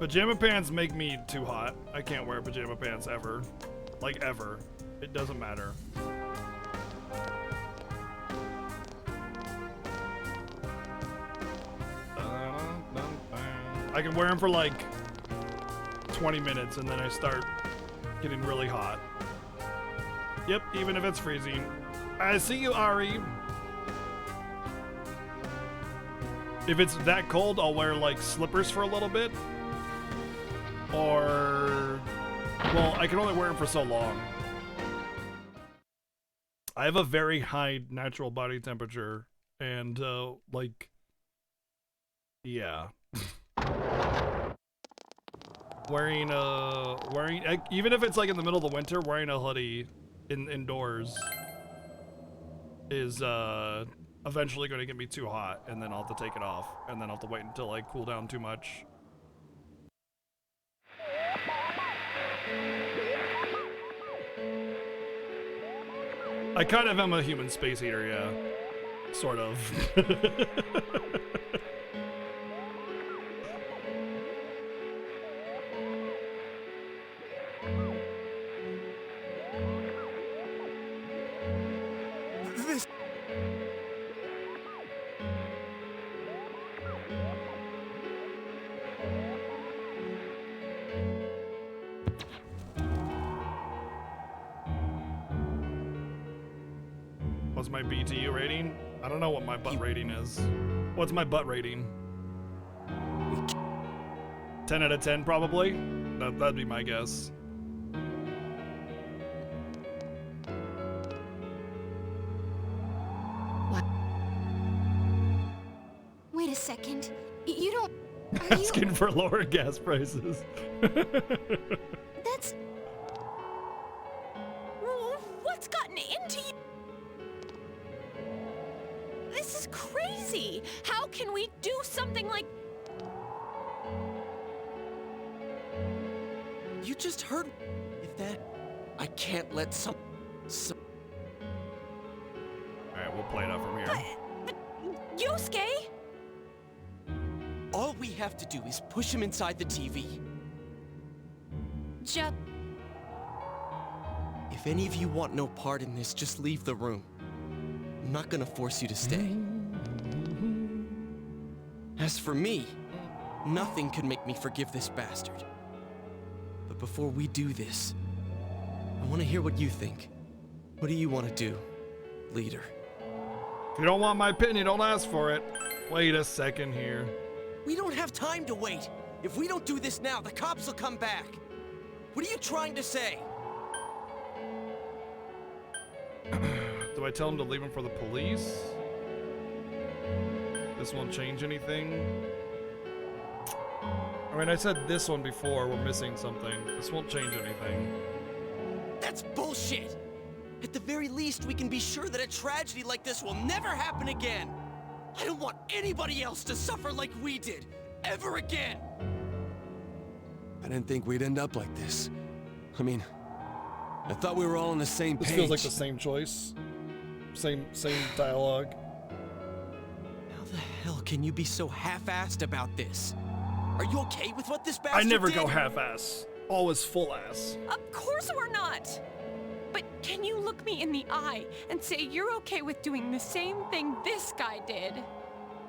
Pajama pants make me too hot. I can't wear pajama pants ever. Like, ever. It doesn't matter. I can wear them for like 20 minutes and then I start getting really hot. Yep, even if it's freezing. I see you, Ari. If it's that cold, I'll wear like slippers for a little bit. Or, well, I can only wear them for so long. I have a very high natural body temperature and like, yeah. Wearing even if it's like in the middle of the winter, wearing a hoodie indoors is eventually going to get me too hot, and then I'll have to take it off, and then I'll have to wait until I cool down too much. I kind of am a human space heater, yeah. Sort of. What's my BTU rating? I don't know what my butt rating is. What's my butt rating? 10 out of 10 probably? That'd be my guess. What? Wait a second. You don't... Are you... Asking for lower gas prices. That's... What's gotten into you? This is crazy! How can we do something like... You just heard... If that... I can't let some... Alright, we'll play it out from here. But Yosuke? All we have to do is push him inside the TV. If any of you want no part in this, just leave the room. I'm not gonna force you to stay. As for me, nothing could make me forgive this bastard. But before we do this, I want to hear what you think. What do you want to do, leader? If you don't want my opinion, don't ask for it. Wait a second here. We don't have time to wait. If we don't do this now, the cops will come back. What are you trying to say? Do I tell him to leave him for the police? This won't change anything. I mean, I said this one before, we're missing something. This won't change anything. That's bullshit! At the very least, we can be sure that a tragedy like this will never happen again! I don't want anybody else to suffer like we did, ever again! I didn't think we'd end up like this. I mean, I thought we were all on the same page. This feels like the same choice. Same dialogue. How the hell can you be so half-assed about this? Are you okay with what this bastard I never did? go half-ass. Always full-ass. Of course we're not! But can you look me in the eye and say you're okay with doing the same thing this guy did?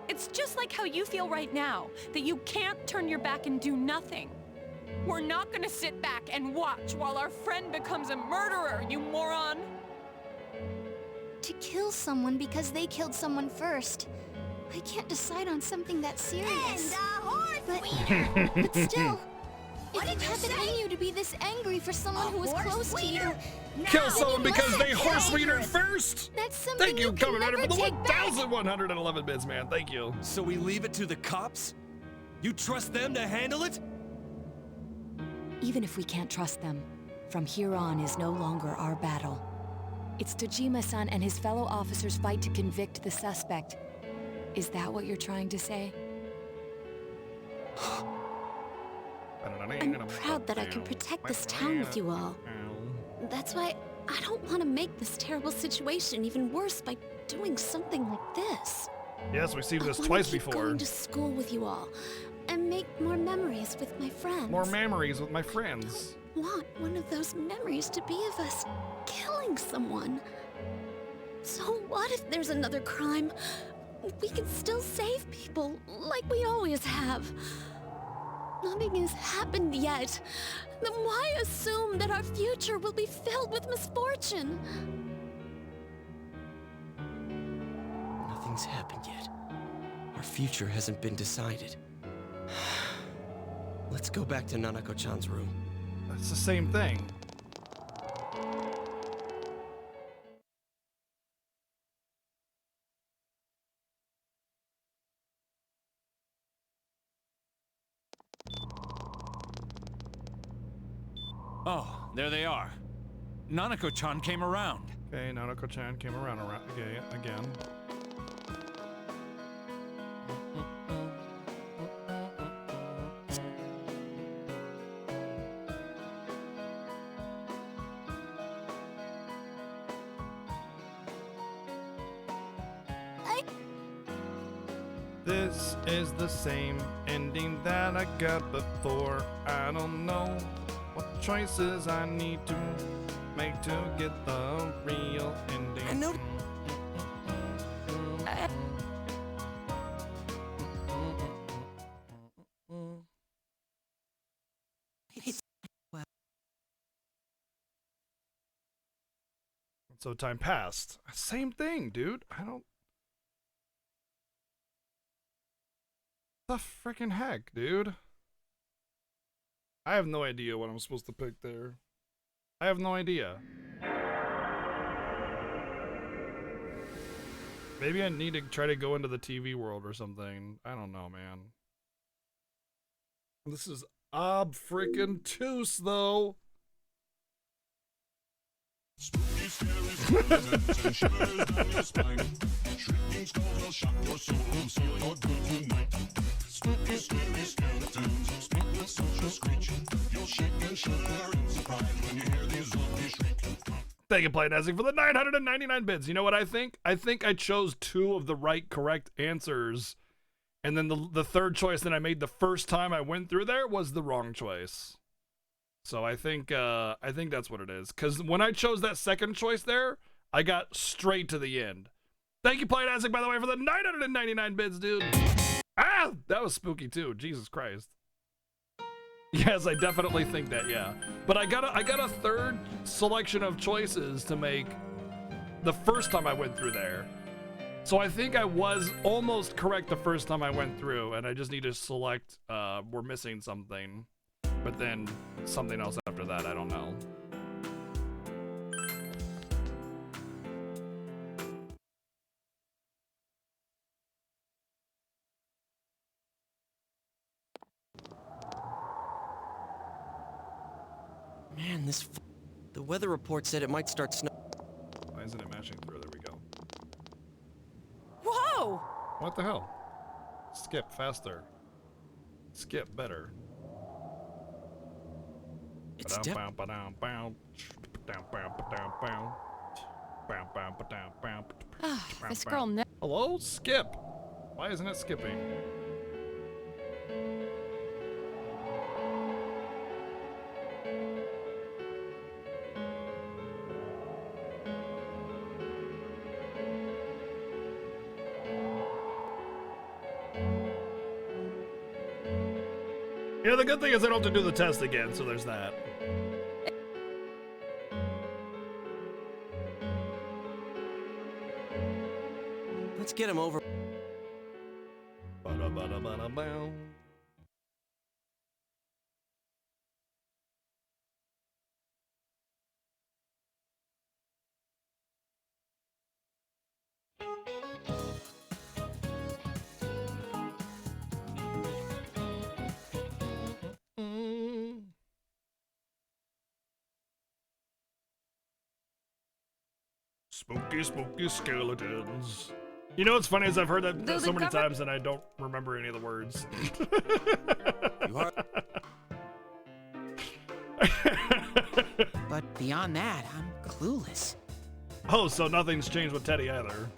It's just like how you feel right now, that you can't turn your back and do nothing. We're not gonna sit back and watch while our friend becomes a murderer, you moron! To kill someone because they killed someone first. I can't decide on something that serious. But still, if you have it in you to be this angry for someone who was close to you... Kill someone because they horse weedered first! That's something Thank you, can Kamen Rider, never for the take back. 1,111 bits, man. Thank you. So we leave it to the cops? You trust them to handle it? Even if we can't trust them, from here on is no longer our battle. It's Dojima-san and his fellow officers' fight to convict the suspect. Is that what you're trying to say? I'm proud that I can protect this town with you all. That's why I don't want to make this terrible situation even worse by doing something like this. Yes, we've seen this I wanna twice keep before. going to school with you all, and make more memories with my friends. More memories with my friends. I want one of those memories to be of us killing someone. So what if there's another crime? We can still save people, like we always have. Nothing has happened yet. Then why assume that our future will be filled with misfortune? Nothing's happened yet. Our future hasn't been decided. Let's go back to Nanako-chan's room. It's the same thing. Oh, there they are. Nanako-chan came around. Okay, Nanako-chan came around again. This is the same ending that I got before. I don't know what choices I need to make to get the real ending. I know. So time passed. Same thing, dude. I don't. The freaking heck, dude? I have no idea what I'm supposed to pick there. I have no idea. Maybe I need to try to go into the TV world or something. I don't know, man. This is ob-freaking-toos, though. Spooky, scary skeletons and shivers down your spine. Shrieking skulls will shock your soul and seal your doom tonight. Spooky, scary skeletons speak with such a screech. You'll shake and shudder in surprise when you hear these zombies shriek. Thank you, Playdancing, for the 999 bits. You know what I think? I think I chose 2 of the correct answers. And then the third choice that I made the first time I went through there was the wrong choice. So I think that's what it is. Because when I chose that second choice there, I got straight to the end. Thank you, Playdancing, by the way, for the 999 bits, dude. Ah, that was spooky too. Jesus Christ. Yes, I definitely think that. Yeah, but I got a third selection of choices to make the first time I went through there. So I think I was almost correct the first time I went through, and I just need to select. We're missing something. But then something else after that, I don't know. Man, the weather report said it might start snowing. Why isn't it matching through? There we go. Whoa! What the hell? Skip faster. Skip better. It's This girl never. Hello? Skip. Why isn't it skipping? Yeah, the good thing is I don't have to do the test again, so there's that. Let's get him over. Ba-da-ba-da-ba-da-bow. Spooky, spooky skeletons. You know what's funny is I've heard that so many times and I don't remember any of the words. You are. But beyond that, I'm clueless. Oh, so nothing's changed with Teddy either.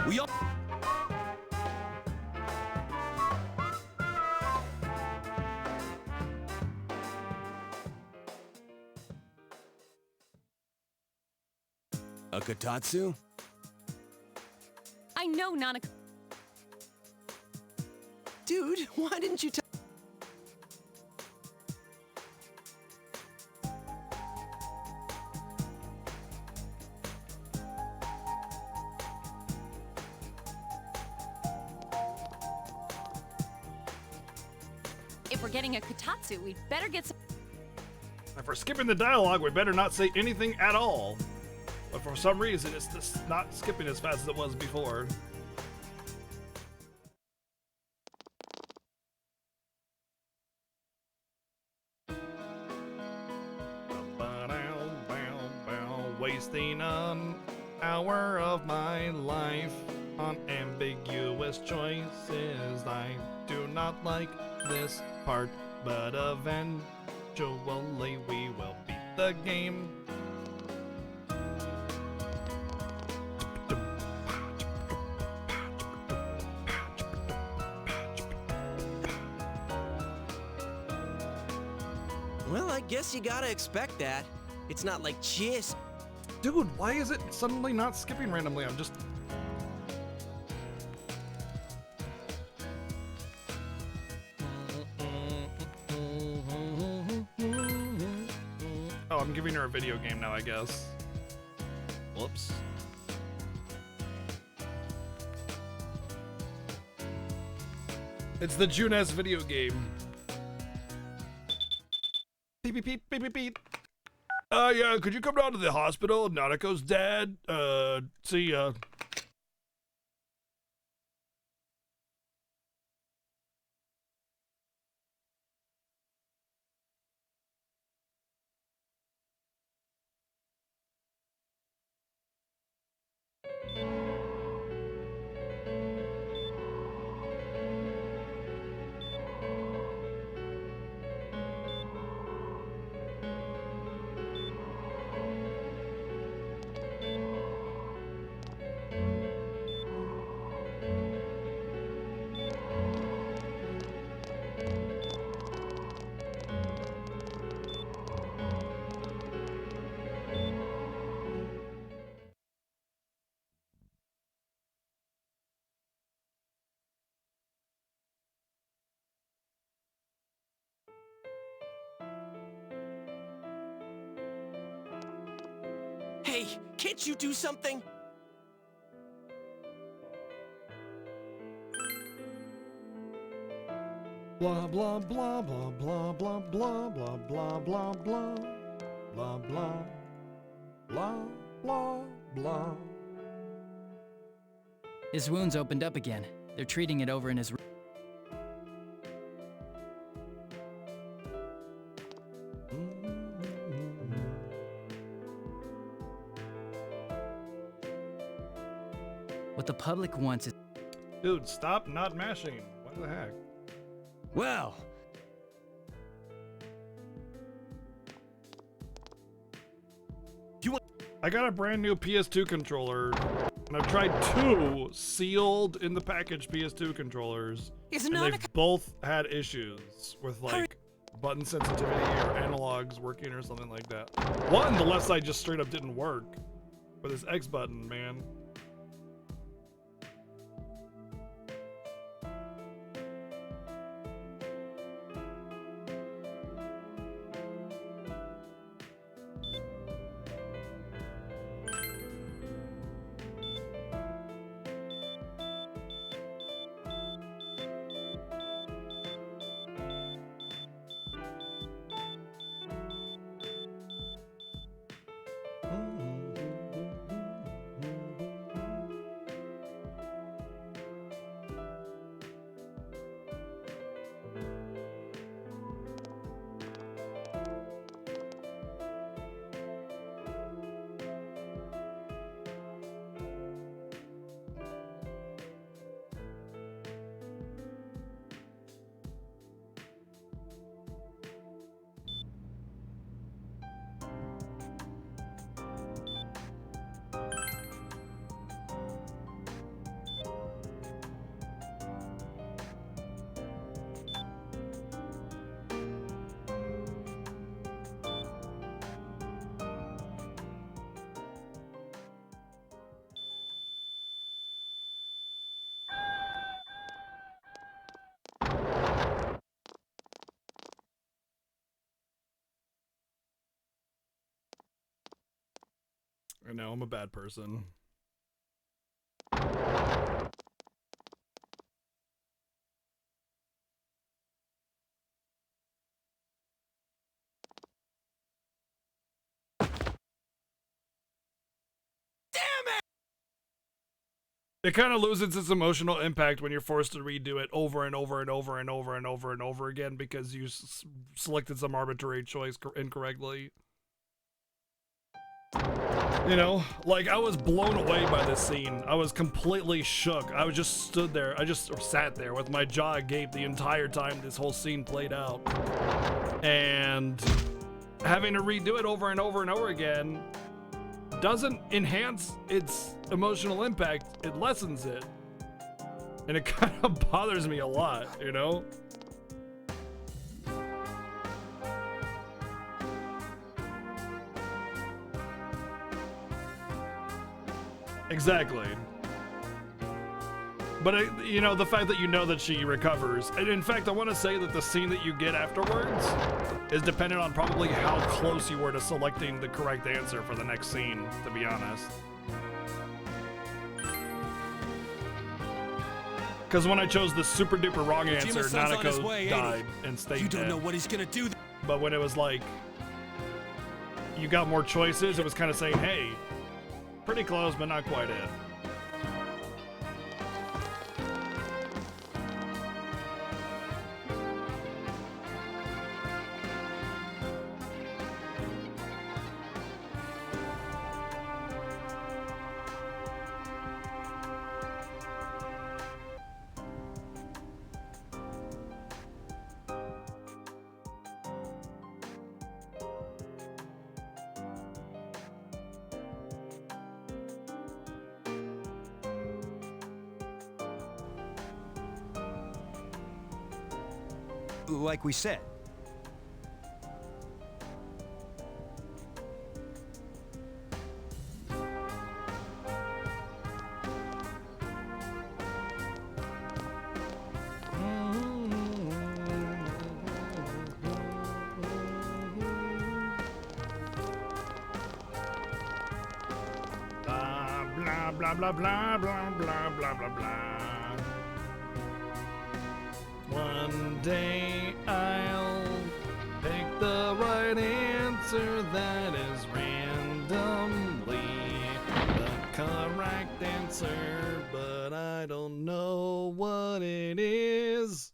We all... A Kotatsu? I know Nanako. Dude, why didn't you tell... If we're getting a Kotatsu, we'd better get some. And for skipping the dialogue, we better not say anything at all. But for some reason, it's just not skipping as fast as it was before. Wasting an hour of my life on ambiguous choices. I do not like this part, but eventually we will beat the game. Well, I guess you gotta expect that. It's not like Chiss. Dude, why is it suddenly not skipping randomly? I'm just... Oh, I'm giving her a video game now, I guess. Whoops. It's the Junes video game. Beep, beep, beep, beep, beep, beep. Yeah, could you come down to the hospital? Nanako's dad. See ya. Hey, can't you do something? Blah blah blah blah blah blah blah blah blah blah blah blah blah blah blah blah. His wound's opened up again. They're treating it over in his room. What the public wants is... Dude, stop not mashing. What the heck? Well, I got a brand new PS2 controller, and I've tried two sealed in the package PS2 controllers, and they've both had issues with like button sensitivity or analogs working or something like that. One, the left side just straight up didn't work with this X button, man. I know, I'm a bad person. It kind of loses its emotional impact when you're forced to redo it over and over and over and over and over and over again because you selected some arbitrary choice incorrectly. You know, like I was blown away by this scene. I was completely shook. I was just stood there. I just sat there with my jaw agape the entire time this whole scene played out. And having to redo it over and over and over again doesn't enhance its emotional impact, it lessens it. And it kind of bothers me a lot, you know? Exactly. But, you know, the fact that you know that she recovers, and in fact, I want to say that the scene that you get afterwards is dependent on probably how close you were to selecting the correct answer for the next scene, to be honest. Because when I chose the super duper wrong answer, Nanako died and stayed dead. You don't know what he's gonna do. But when it was like, you got more choices, it was kind of saying, hey, pretty close, but not quite it. Like we said. Blah, blah, blah, blah, blah, blah, blah, blah, blah. One day I'll pick the right answer that is randomly the correct answer, but I don't know what it is.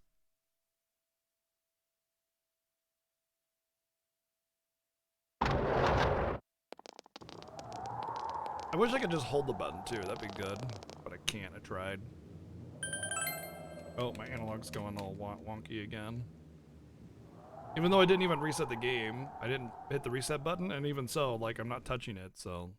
I wish I could just hold the button too, that'd be good, but I can't, I tried. Oh, my analog's going all wonky again. Even though I didn't even reset the game, I didn't hit the reset button, and even so, like, I'm not touching it, so.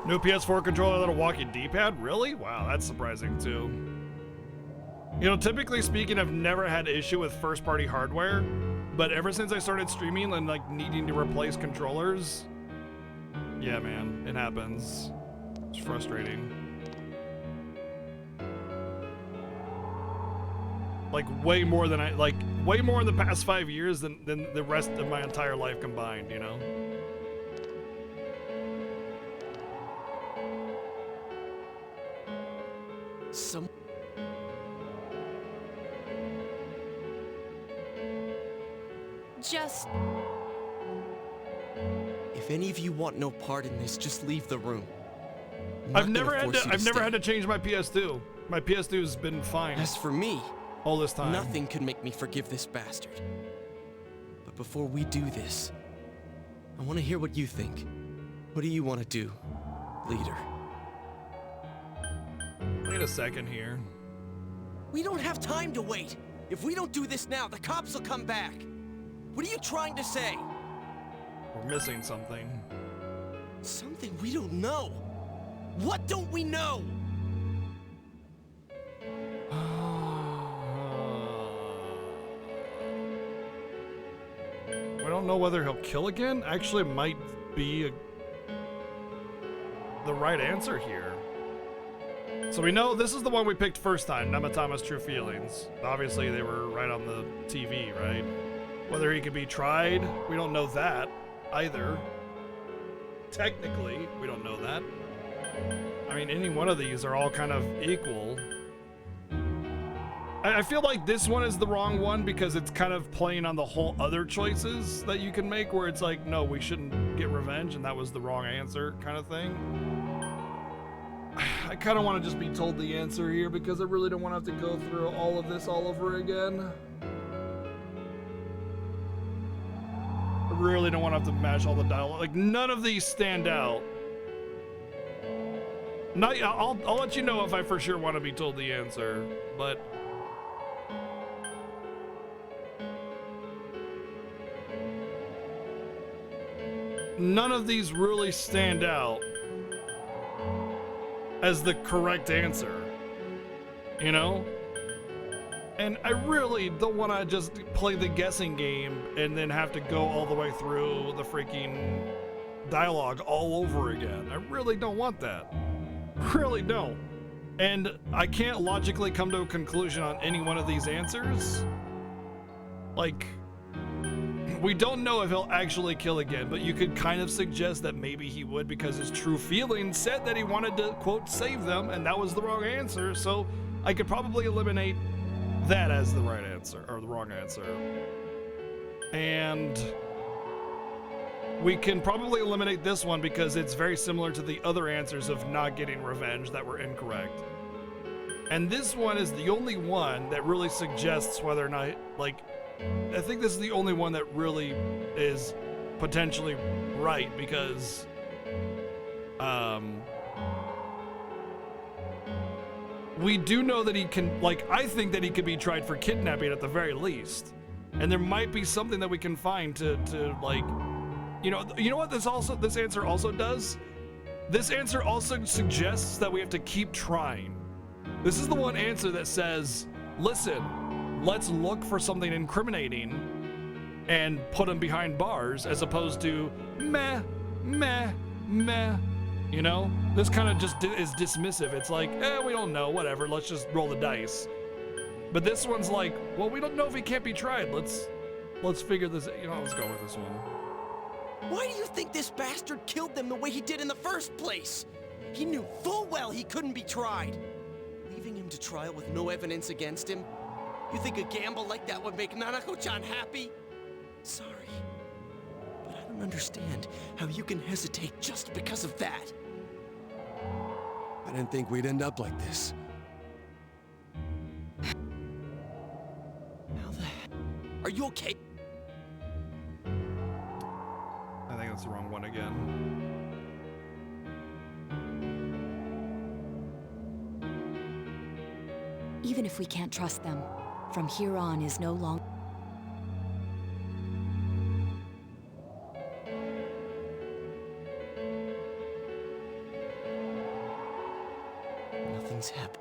New PS4 controller that'll walking D-pad? Really? Wow, that's surprising too. You know, typically speaking, I've never had an issue with first-party hardware, but ever since I started streaming and like needing to replace controllers, yeah, man, it happens. It's frustrating. Like way more than way more in the past 5 years than the rest of my entire life combined, you know? Just... If any of you want no part in this, just leave the room. I've never had to change my PS2. My PS2's been fine. As for me, all this time, nothing could make me forgive this bastard. But before we do this, I want to hear what you think. What do you want to do, leader? Wait a second here. We don't have time to wait. If we don't do this now, the cops will come back. What are you trying to say? We're missing something. Something we don't know. What don't we know? We don't know whether he'll kill again. Actually, might be the right answer here. So we know this is the one we picked first time, Nematama's True Feelings. Obviously, they were right on the TV, right? Whether he could be tried, we don't know that either. Technically, we don't know that. I mean, any one of these are all kind of equal. I feel like this one is the wrong one because it's kind of playing on the whole other choices that you can make where it's like, no, we shouldn't get revenge and that was the wrong answer kind of thing. I kind of want to just be told the answer here because I really don't want to have to go through all of this all over again. I really don't want to have to match all the dialogue. Like, none of these stand out. I'll let you know if I for sure want to be told the answer, but... none of these really stand out as the correct answer, you know? And I really don't want to just play the guessing game and then have to go all the way through the freaking dialogue all over again. I really don't want that. Really don't. And I can't logically come to a conclusion on any one of these answers. Like, we don't know if he'll actually kill again, but you could kind of suggest that maybe he would because his true feelings said that he wanted to, quote, save them, and that was the wrong answer, so I could probably eliminate that as the right answer, or the wrong answer. And we can probably eliminate this one because it's very similar to the other answers of not getting revenge that were incorrect. And this one is the only one that really suggests whether or not, like, I think this is the only one that really is potentially right because we do know that he can, like, I think that he could be tried for kidnapping at the very least. And there might be something that we can find to like, you know what this answer also does? This answer also suggests that we have to keep trying. This is the one answer that says, listen, let's look for something incriminating and put him behind bars as opposed to meh, meh, meh. You know, this kind of just is dismissive. It's like, we don't know, whatever, let's just roll the dice. But this one's like, well, we don't know if he can't be tried. Let's figure this, let's go with this one. Why do you think this bastard killed them the way he did in the first place? He knew full well he couldn't be tried. Leaving him to trial with no evidence against him? You think a gamble like that would make Nanako-chan happy? Sorry, but I don't understand how you can hesitate just because of that. I didn't think we'd end up like this. How the heck? Are you okay? I think that's the wrong one again. Even if we can't trust them, from here on is no longer... Nothing's happened.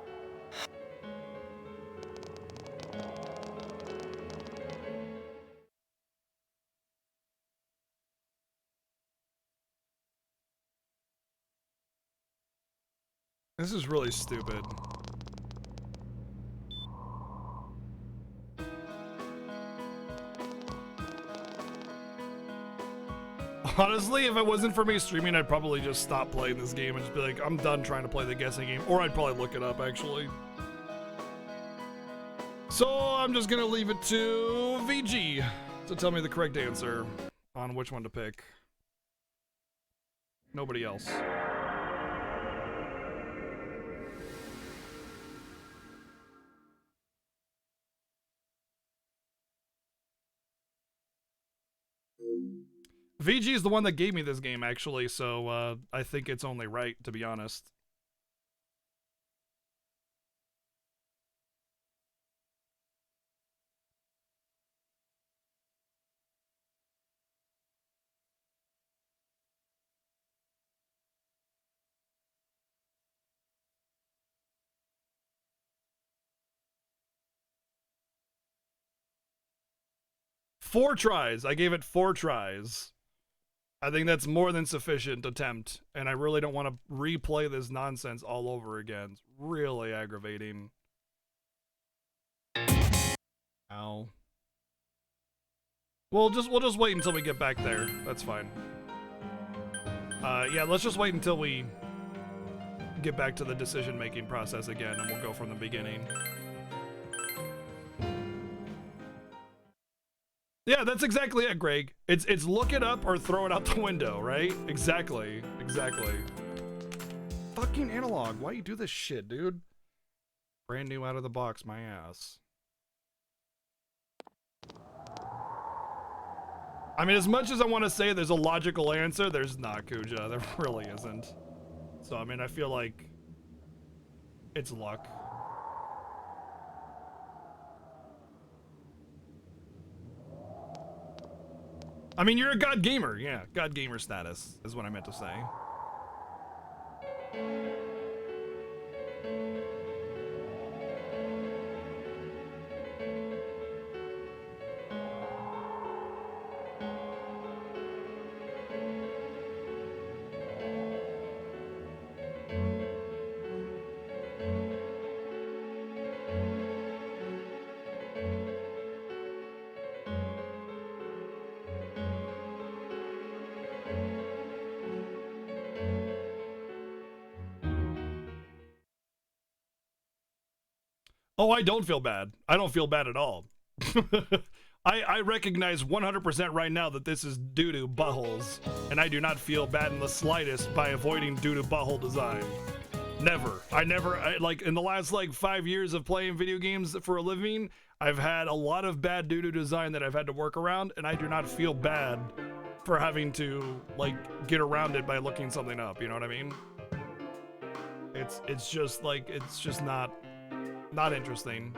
This is really stupid. Honestly, if it wasn't for me streaming, I'd probably just stop playing this game and just be like, I'm done trying to play the guessing game. Or I'd probably look it up, actually. So I'm just gonna leave it to VG to tell me the correct answer on which one to pick. Nobody else. VG is the one that gave me this game, actually, so I think it's only right, to be honest. 4 tries. I gave it 4 tries. I think that's more than sufficient attempt, and I really don't want to replay this nonsense all over again. It's really aggravating. Ow. We'll just wait until we get back there. That's fine. Yeah, let's just wait until we get back to the decision-making process again, and we'll go from the beginning. Yeah, that's exactly it, Greg. It's look it up or throw it out the window, right? Exactly. Exactly. Fucking analog. Why you do this shit, dude? Brand new out of the box, my ass. I mean, as much as I want to say there's a logical answer, there's not, Kuja. There really isn't. So, I mean, I feel like it's luck. I mean, you're a God Gamer. Yeah, God Gamer status is what I meant to say. Oh, I don't feel bad. I don't feel bad at all. I recognize 100% right now that this is doo-doo buttholes, and I do not feel bad in the slightest by avoiding doo-doo butthole design. Never. Like, in the last, like, 5 years of playing video games for a living, I've had a lot of bad doo-doo design that I've had to work around, and I do not feel bad for having to, like, get around it by looking something up, you know what I mean? It's just, like, it's just not interesting.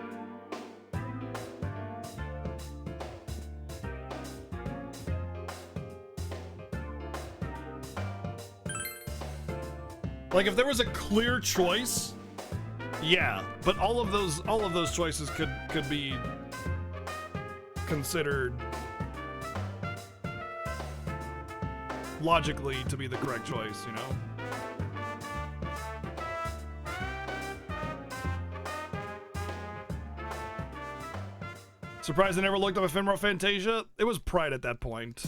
Like, if there was a clear choice, yeah, but all of those choices could be considered logically to be the correct choice, you know? Surprised I never looked up Ephemeral Fantasia. It was pride at that point.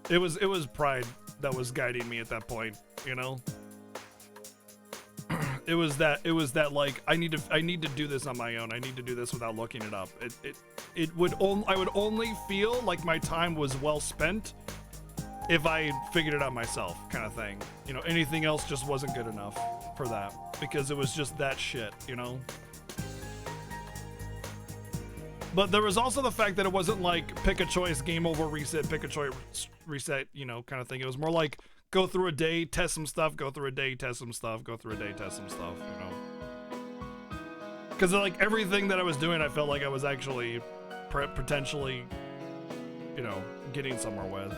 It was pride that was guiding me at that point, you know? It was that like I need to do this on my own. I need to do this without looking it up. I would only feel like my time was well spent if I figured it out myself, kind of thing. You know, anything else just wasn't good enough for that because it was just that shit, you know? But there was also the fact that it wasn't like pick a choice, game over, reset, pick a choice, reset, you know, kind of thing. It was more like go through a day, test some stuff, go through a day, test some stuff, go through a day, test some stuff, you know. Because like everything that I was doing, I felt like I was actually potentially, you know, getting somewhere with.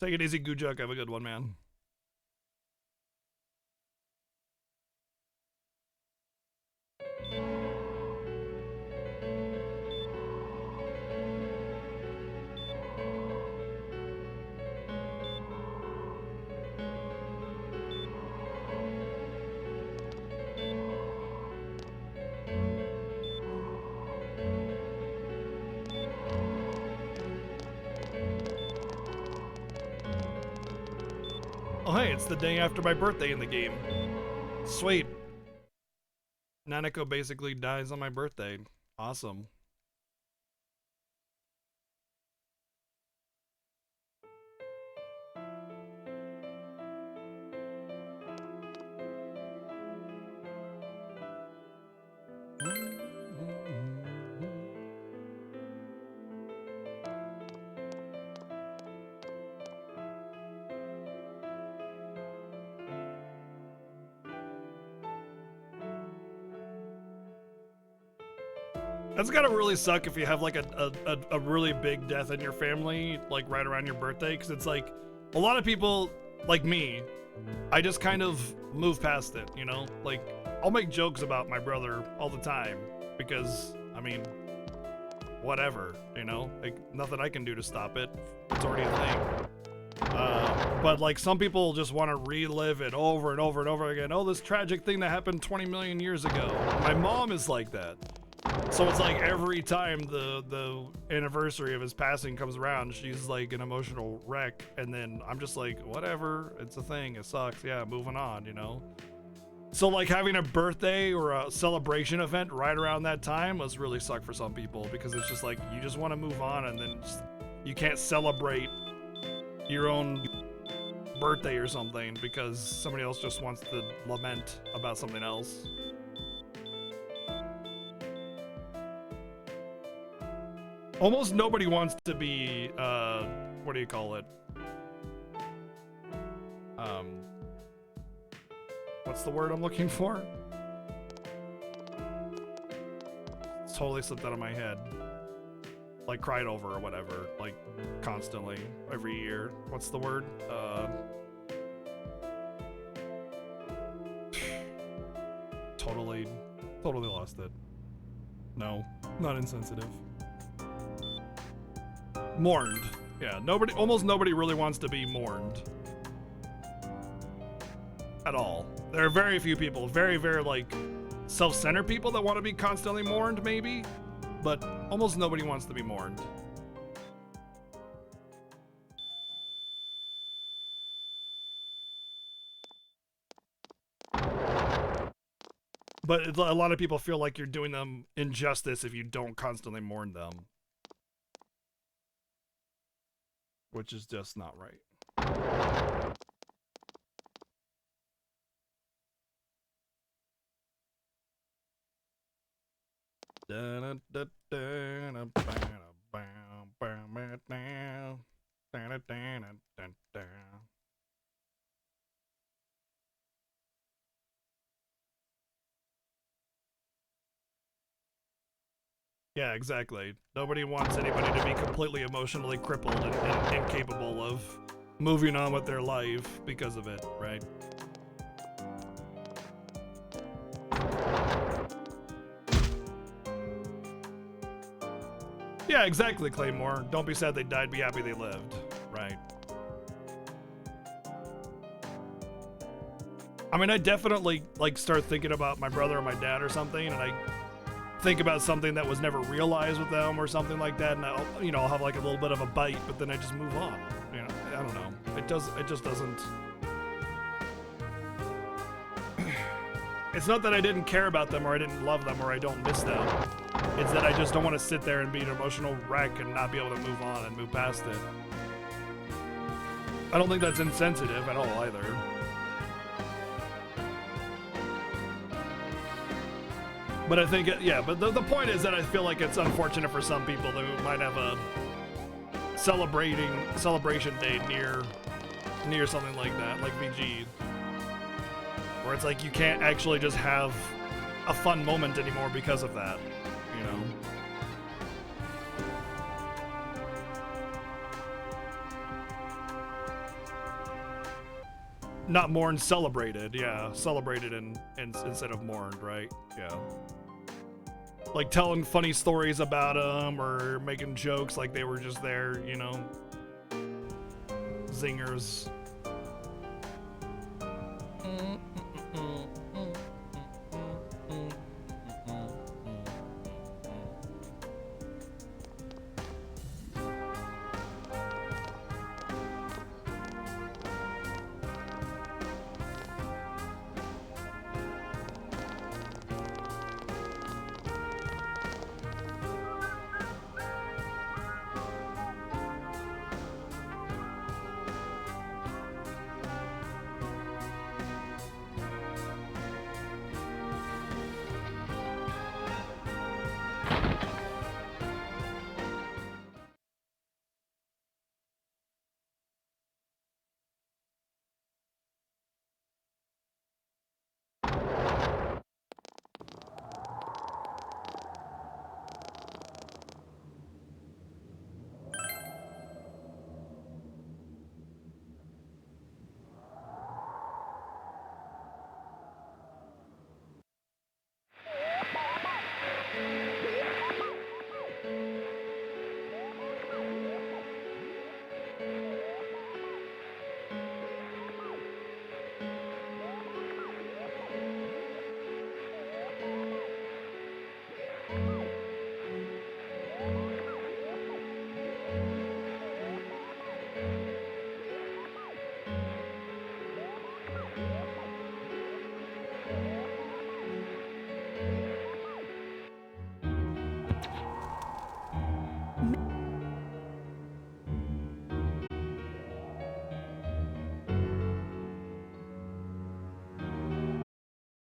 Take it easy, Gujak. Have a good one, man. Oh hey, it's the day after my birthday in the game. Sweet. Nanako basically dies on my birthday. Awesome. That's gotta really suck if you have like a really big death in your family, like right around your birthday, because it's like a lot of people, like me, I just kind of move past it, you know? Like, I'll make jokes about my brother all the time because, I mean, whatever, you know? Like, nothing I can do to stop it. It's already a thing. But like some people just want to relive it over and over and over again. Oh, this tragic thing that happened 20 million years ago. My mom is like that. So it's like every time the anniversary of his passing comes around, she's like an emotional wreck, and then I'm just like, whatever, it's a thing, it sucks, yeah, moving on, you know? So like having a birthday or a celebration event right around that time must really suck for some people, because it's just like, you just want to move on, and then just, you can't celebrate your own birthday or something because somebody else just wants to lament about something else. Almost nobody wants to be, what do you call it? What's the word I'm looking for? It's totally slipped out of my head. Like cried over or whatever, like constantly, every year. What's the word? Totally lost it. No, not insensitive. Mourned. Yeah, almost nobody really wants to be mourned. At all. There are very few people, very, very like self-centered people that want to be constantly mourned, maybe, but almost nobody wants to be mourned. But a lot of people feel like you're doing them injustice if you don't constantly mourn them. Which is just not right. Yeah, exactly. Nobody wants anybody to be completely emotionally crippled and incapable of moving on with their life because of it, right? Yeah, exactly, Claymore. Don't be sad they died, be happy they lived, right? I mean, I definitely, like, start thinking about my brother or my dad or something, and I think about something that was never realized with them or something like that, and I'll, you know, I'll have like a little bit of a bite, but then I just move on. You know, I don't know. It just doesn't. It's not that I didn't care about them or I didn't love them or I don't miss them. It's that I just don't want to sit there and be an emotional wreck and not be able to move on and move past it. I don't think that's insensitive at all either. But I think, yeah, but the point is that I feel like it's unfortunate for some people who might have a celebration day near something like that, like VG. Where it's like you can't actually just have a fun moment anymore because of that, you know? Not mourned, celebrated, yeah. Celebrated and instead of mourned, right? Yeah. Like telling funny stories about them or making jokes like they were just there, you know? Zingers.